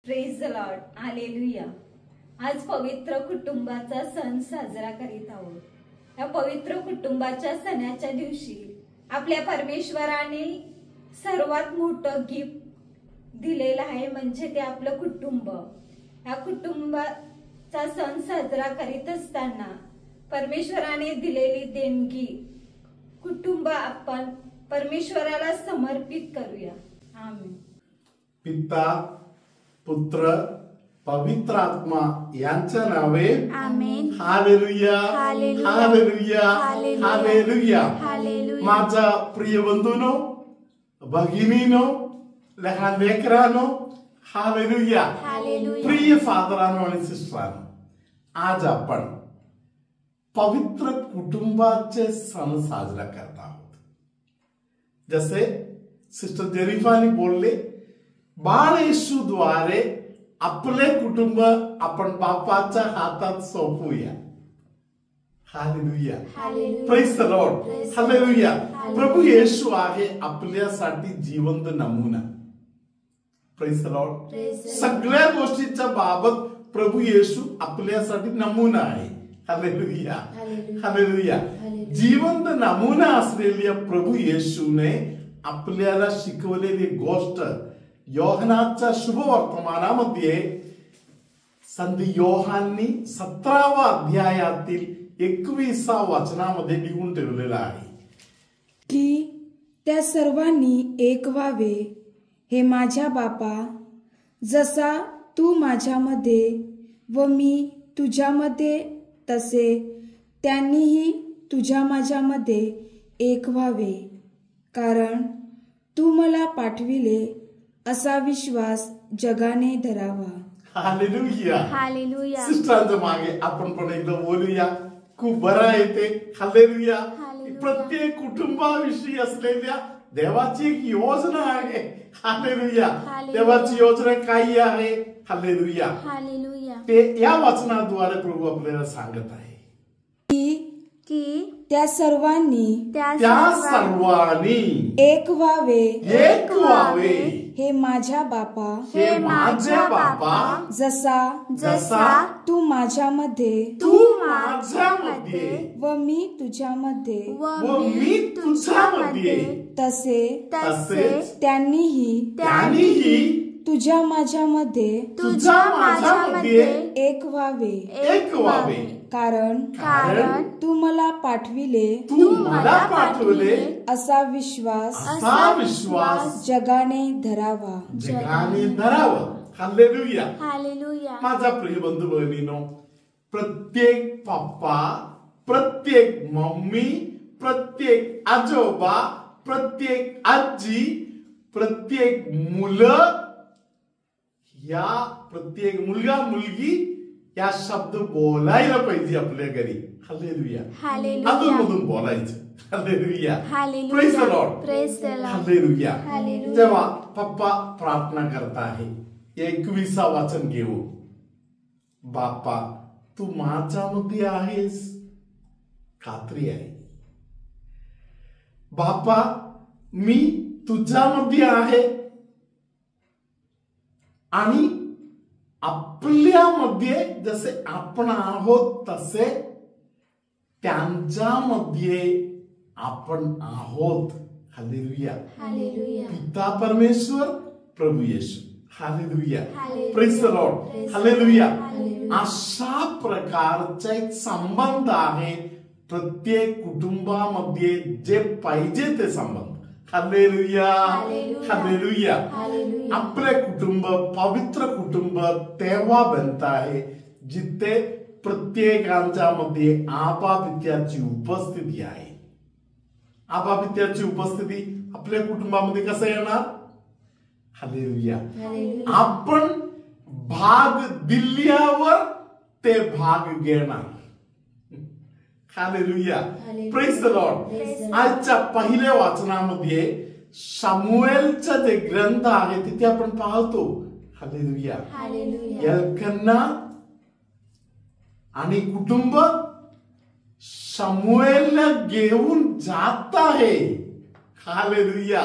Praise the lord, hallelujah. आज पवित्र कुटुंबाचा सण साजरा करीत आहोत। या पवित्र कुटुंबाच्या सणाच्या दिवशी आपल्या परमेश्वराने सर्वात मोठं गिफ्ट दिलेलं आहे, म्हणजे ते आपलं कुटुंब। या कुटुंबाचा सण साजरा करीत असताना परमेश्वराने दिलेली देणगी कुटुंब आपण परमेश्वराला समर्पित करूया। आमेन। पिता, पुत्र, पवित्र आत्मा यांच्या नावे आमेन। हालेलुया, हालेलुया, हालेलुया, हालेलुया, हालेलुया। हालेलुया। माझा प्रिय बंधूनो, भगिनीनो, लहान लेकरांनो, हालेलुया। हालेलुया। प्रिय फादरांनो आणि सिस्टरांनो, आज आपण पवित्र कुटुंबाचे सण साजरा करत आहोत। जसे सिस्टर जेनिफानी बोलले, बाळ येशूद्वारे आपले कुटुंब आपण बापाच्या हातात सोपवूया। हालेलुया, प्रेज द लॉर्ड, हालेलुया। प्रभू येशू आहे आपल्यासाठी जिवंत नमुना। Praise the lord. सगळ्या गोष्टींच्या बाबत प्रभू येशू आपल्यासाठी नमुना आहे। हालेलुया, हालेलुया। जिवंत नमुना असलेल्या प्रभू येशूने आपल्याला शिकवलेली गोष्ट योहानाच्या शुभवर्तमानामध्ये संत योहाननी 17व्या अध्यायातील 21व्या वचनामध्ये लिहून ठेवलेला आहे की त्या सर्वांनी एक व्हावे, हे माझ्या बापा, जसा तू माझ्यामध्ये व मी तुझ्यामध्ये, तसे त्यांनीही तुझ्या माझ्यामध्ये एक व्हावे, कारण तू मला पाठविले असा विश्वास जगाने धरावा। Hallelujah, hallelujah. सिस्टरांच्या मागे आपण पण एकदा बोलूया। खूप बरं येते। हालेलुया। प्रत्येक कुटुंबाविषयी असलेल्या देवाची एक योजना आहे। हालेलुया। देवाची योजना काय आहे? हालेलुया, हालेलुया। ते या वचनाद्वारे प्रभू आपल्याला सांगत आहे की त्या सर्वांनी एक व्हावे, एक व्हावे, हे माझ्या बापा, हे माझ्या बापा, जसा तू माझ्यामध्ये तू माझ्यामध्ये व मी तुझ्यामध्ये व मी तुझ्यामध्ये, तसेच त्यांनीही तुझ्या माझ्यामध्ये एक व्हावे, एक व्हावे, कारण तू मला पाठविले असा विश्वास जगाने धरावा। हालेलुया, हालेलुया। माझा प्रिय बंधू भगिनीनो, प्रत्येक पप्पा, प्रत्येक मम्मी, प्रत्येक आजोबा, प्रत्येक आजी, प्रत्येक मुलं, या प्रत्येक मुलगा मुलगी या शब्द बोलायला पाहिजे आपल्या घरी। हालेलुया, अधूनमधून बोलायचं। Hallelujah, praise the lord, praise the lord. Hallelujah. तेव्हा पप्पा प्रार्थना करत आहे, 21 वचन घेऊ। बापा, तू माझ्यामध्ये आहेस, खात्री आहे। बापा, मी तुझ्यामध्ये आहे आणि आपल्यामध्ये जसे आपण आहोत तसे त्यांच्यामध्ये आपण आहोत। हालेलुया, पिता परमेश्वर, प्रभू येशू। हालेलुया, प्रेज द लॉर्ड, हालेलुया। अशा प्रकारचा एक संबंध आहे प्रत्येक कुटुंबामध्ये, जे पाहिजे ते संबंध। Hallelujah, hallelujah. आपले कुटुंब पवित्र कुटुंब तेव्हा बनत आहे जिथे प्रत्येकांच्या मध्ये आबा पित्याची उपस्थिती आहे। आबा पित्याची उपस्थिती आपल्या कुटुंबामध्ये कसं येणार? हालेलुया। आपण भाग दिल्यावर ते भाग घेणार। Hallelujah, praise the Lord. आजच्या पहिल्या वाचनामध्ये शमूएलचा जे ग्रंथ आहे तिथे आपण पाहतो, हालेलुया, एल्कना आणि कुटुंब शमूएलला घेऊन जात आहे। Hallelujah,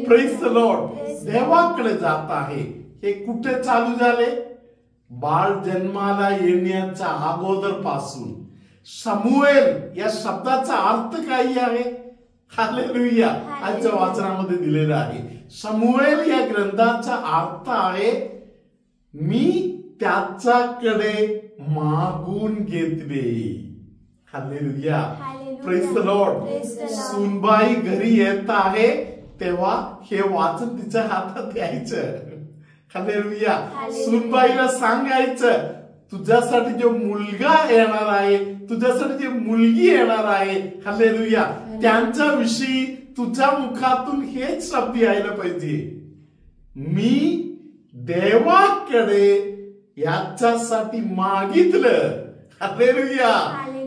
praise the Lord. देवाकडे जात आहे। हे कुठे चालू झाले? बाळ जन्माला येण्याच्या अगोदर पासून. शमूएल या शब्दाचा अर्थ काही आहे? हालेलुया. आजच्या वाचनामध्ये दिलेला आहे. शमूएल या ग्रंथाचा अर्थ आहे मी त्याच्याकडे मागून घेतले. हालेलुया. Praise the Lord. सुनबाई घरी येत आहे तेव्हा हे वाचन तिच्या हातात द्यायचं. हालेलुया. सुनबाईला सांगायचं तुझ्यासाठी जो मुलगा येणार आहे, तुझ्यासाठी जी मुलगी येणार आहे, हालेलुया, त्यांच्याविषयी तुझ्या मुखातून हेच शब्द यायला पाहिजे, मी देवाकडे याच्यासाठी मागितलं. हालेलुया.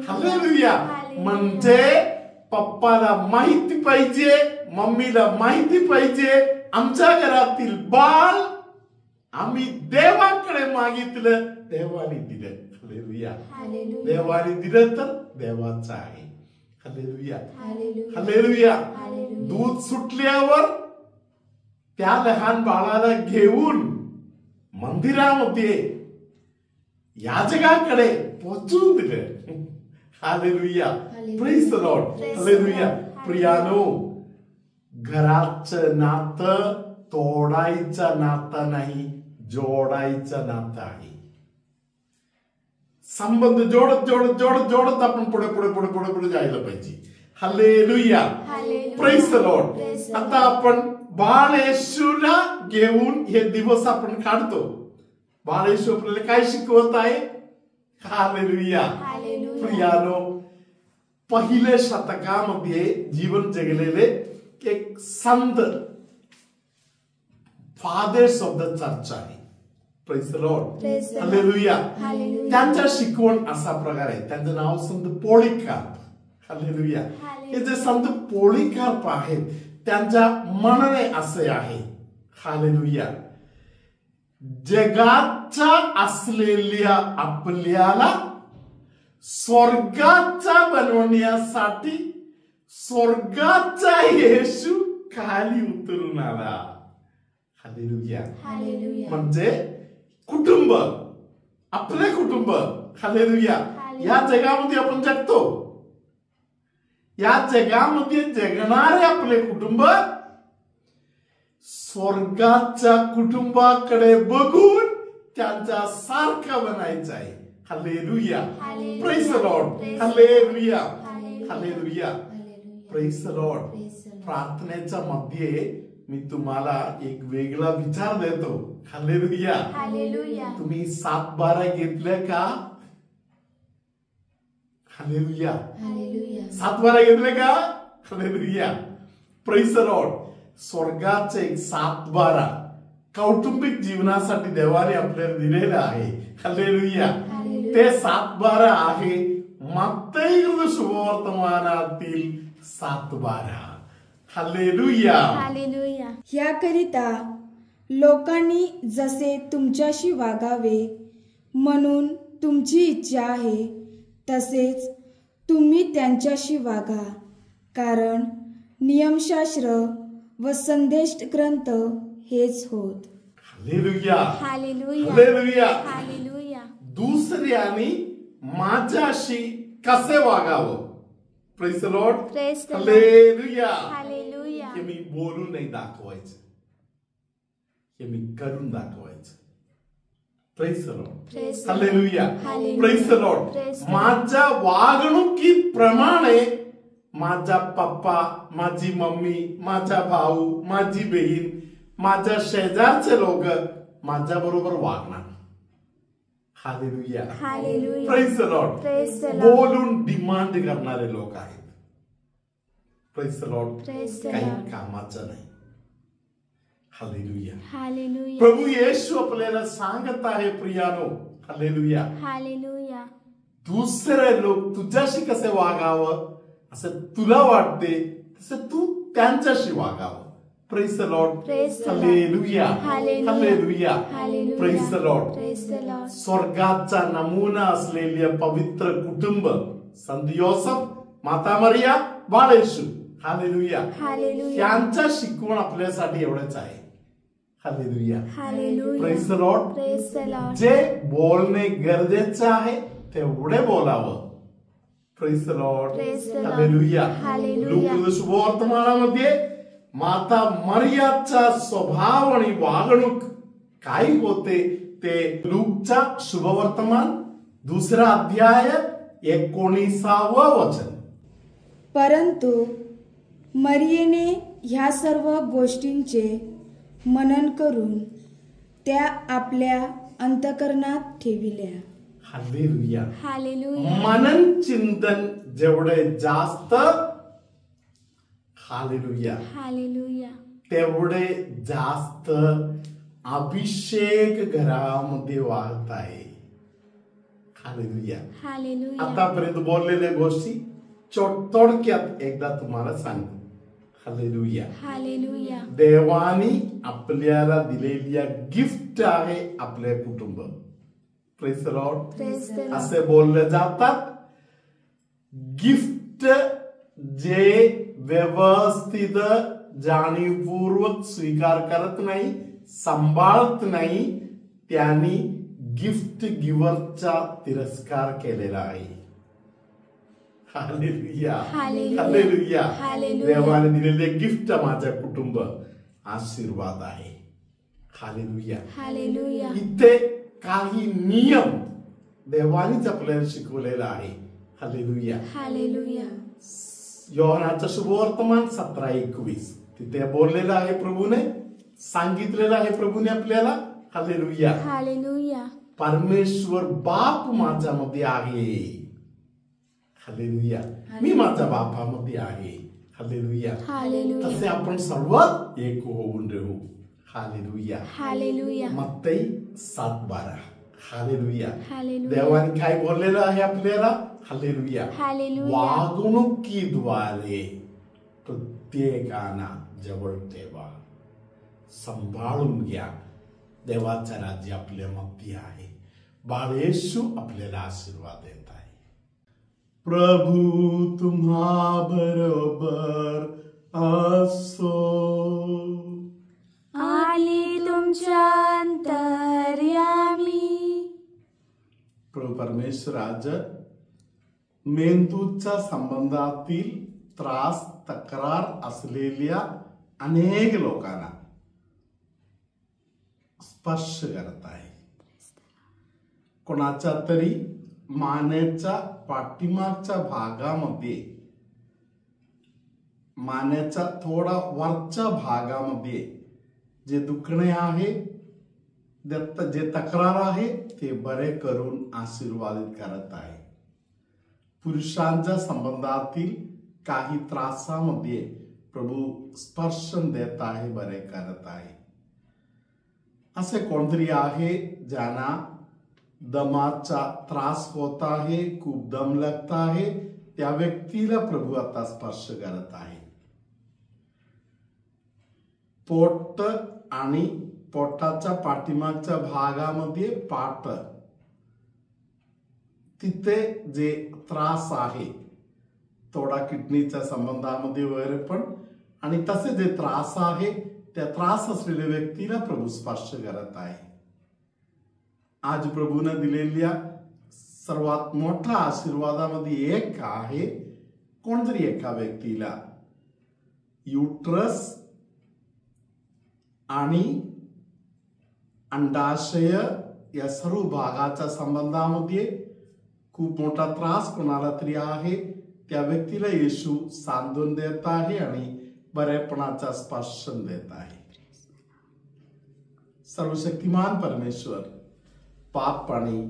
हालेलुया. म्हणजे पप्पाला माहिती पाहिजे, मम्मीला माहिती पाहिजे, आमच्या घरातील बाळ आम्ही देवाकडे मागितलं, देवाने दिलं. हालेलुया. देवाने दिलं तर देवाचं आहे. हालेलुया. हालेलुया. दूध सुटल्यावर त्या लहान बाळाला घेऊन मंदिरामध्ये याजकाकडे पोहोचून दिलं. हालेलुया. Praise the lord. हालेलुया. प्रियानो, घराचं नातं तोडायचं नातं नाही, जोडायचं नातं आहे. संबंध जोडत जोडत जोडत जोडत आपण पुढे पुढे पुढे पुढे पुढे जायला पाहिजे. हालेलुया. Praise the Lord. आता आपण बाळ येशूला घेऊन हे दिवस आपण काढतो. बाळ येशू आपल्याला काय शिकवत आहे? हालेलुया. प्रियानो, पहिल्या शतकामध्ये जीवन जगलेले एक संत फादर्स ऑफ द चर्च आहे. Praise the lord. हालेलुया. त्यांच्या शिकवण असा प्रकार आहे. त्यांचं नाव संत पोळीकार्प. हालेलुया. हे जे संत पोळीकार्प आहेत त्यांच्या म्हणणे असे आहे. हालेलुया. जगाच्या असलेल्या आपल्याला स्वर्गाचा बनवण्यासाठी स्वर्गाचा येशू खाली उतरून आला. हालेलुया. म्हणजे कुटुंब, आपले कुटुंब. हालेलुया. या जगामध्ये आपण जगतो, या जगामध्ये जगणारे आपले कुटुंब स्वर्गाच्या कुटुंबाकडे बघून त्यांच्या सारखं बनायचं आहे. हालेलुया. Praise the lord. हालेलुया. हालेलुया. Praise the Lord. प्रार्थनेच्या मध्ये मी तुम्हाला एक वेगळा विचार देतो. हालेलुया. तुम्ही 7-12 घेतले का? हालेलुया. 7-12 घेतले का? हालेलुया. Praise the lord. स्वर्गाचे एक 7-12 कौटुंबिक जीवनासाठी देवाने आपल्याला दिलेलं आहे. हालेलुया. ते 7-12 आहे मत्तई शुभवर्तमानातील 7-12. हालेलुया. ह्याकरिता लोकांनी जसे तुमच्याशी वागावे म्हणून तुमची इच्छा आहे तसेच तुम्ही त्यांच्याशी वागा, कारण नियमशास्त्र व संदेश ग्रंथ हेच होत. हालेलुया. हालेलुया. हालेलुया. हालेलुया. दुसऱ्याने माझ्याशी कसे वागावं? Praise the lord. Praise the lord. हालेलुया. हालेलुया. हे मी बोलून नाही दाखवायचं, हे मी करून दाखवायचं. Praise the lord. Praise the hallelujah. हालेलुया. Praise the lord. Praise the माझ्या वागणुकीप्रमाणे माझा पप्पा, माझी मम्मी, माझा भाऊ, माझी बहीण, माझ्या शेजारचे लोक माझ्या बरोबर वागणार. हालेलुया. हालेलुया. Praise the lord. Praise the Lord. बोलून डिमांड करणारे लोक आहेत. Praise the lord. Praise the काही लॉर्ड. कामाचं नाही. हालेलुया. हालेलुया. प्रभू येशू आपल्याला सांगत आहे प्रियानो, हालेलुया, हालेलुया. दुसरे लोक तुझ्याशी कसे वागावं असं तुला वाटते तसं तू त्यांच्याशी वागावं. Praise the lord. Praise the lord. हालेलुया. हालेलुया. हालेलुया. हालेलुया. Praise the lord. Praise the lord. स्वर्गाचा नमुना असलेले पवित्र कुटुंब संत योसेफ, माता मरिया, बाळ येशू. हालेलुया. हालेलुया. त्यांचा शिकवण आपल्यासाठी एवढंच आहे. हालेलुया. हालेलुया. Praise the lord. Praise the lord. जे बोलणे गरजेचं आहे तेवढे बोलावं. Praise the lord. Praise the lord. हालेलुया. हालेलुया. लूक शुभवर्तमानामध्ये माता मरियाचा स्वभाव आणि वागणूक काय होते ते लूकचा शुभवर्तमान 2 अध्याय 19 वचन. परंतु मरियेने ह्या सर्व गोष्टींचे मनन करून त्या आपल्या अंतःकरणात ठेविल्या. हालेलुया. हालेलुया. मनन चिंतन जेवढे जास्त हालेलुया हालेलुया. तेवढे जास्त अभिषेक घरामध्ये वाहत आहे. हालेलुया. हालेलुया. आतापर्यंत बोललेल्या गोष्टी थोडक्यात एकदा तुम्हाला सांगतो. हालेलुया. हालेलुया. देवानी आपल्याला दिलेल्या गिफ्ट आहे आपले कुटुंब. Praise the lord. Praise the Lord. असे बोलले जातात गिफ्ट जे व्यवस्थित जाणीवपूर्वक स्वीकार करत नाही, सांभाळत नाही, त्यांनी गिफ्ट गिव्हरचा तिरस्कार केलेला आहे. हालेलुया. हालेलुया. हालेलुया. हालेलुया. देवाने दिलेले गिफ्ट माझ्या कुटुंब आशीर्वाद आहे. हालेलुया. हालेलुया. इथे काही नियम देवानीच आपल्याला शिकवलेला आहे. हालेलुया. हालेलुया. योहानाचं शुभवर्तमान 17:21 तिथे बोललेलं आहे प्रभूने, सांगितलेलं आहे प्रभूने आपल्याला. हालेलुया. हालेलुया. परमेश्वर बाप माझ्यामध्ये आहे. हालेलुया. मी माझ्या बापामध्ये आहे. हालेलुया. हालेलुया. तसे आपण सर्व एक होऊन राहू. हालेलुया. हालेलुया. मत्ती 7:12. हालेलुया. हालेलुया. देवाने काय बोललेलं आहे आपल्याला. हालेलुया. हालेलुया. वागणुकीद्वारे प्रत्येकाना जवळ ठेवा, सांभाळून घ्या. देवाचं राज्य आपल्या मध्ये आहे. बाळ येशू आपल्याला आशीर्वाद देत आहे. प्रभू तुम्हा बरोबर असो. आली तुमच्या अंतर्यामी. प्रभू परमेश्वराज मेंदूच्या संबंधातील त्रास तक्रार असलेल्या अनेक लोकांना स्पर्श करत आहे. कोणाच्या तरी मानेच्या पाठीमागच्या भागामध्ये, मानेच्या थोडा वरच्या भागामध्ये जे दुखणे आहे, जे तक्रार आहे ते बरे करून आशीर्वादित करत आहे. पुरुषांच्या संबंधातील काही त्रासामध्ये प्रभू स्पर्शन देत आहे, बरे करत आहे. असे कोणतरी आहे ज्यांना दमाचा त्रास होत आहे, खूप दम लागत आहे, त्या व्यक्तीला प्रभू आता स्पर्श करत आहे. पोट आणि पोटाच्या पाठीमागच्या भागामध्ये पाठ, तिथे जे त्रास आहे, थोडा किडनीच्या संबंधामध्ये वगैरे पण, आणि तसे जे त्रास आहे त्या त्रास असलेल्या व्यक्तीला प्रभू स्पर्श करत आहे. आज प्रभूने दिलेल्या सर्वात मोठ्या आशीर्वादामध्ये एक आहे, कोणतरी एका व्यक्तीला युट्रस आणि अंडाशय या सर्व भागाच्या संबंधामध्ये खूप मोठा त्रास कोणाला तरी आहे, त्या व्यक्तीला येशू सांत्वन देत आहे आणि बरेपणाचा स्पर्शन देत आहे. सर्वशक्तिमान परमेश्वर बाप आणि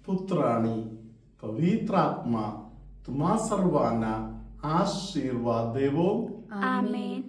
पुत्र आणि पवित्र आत्मा तुम्हा सर्वांना आशीर्वाद देवो. आमेन.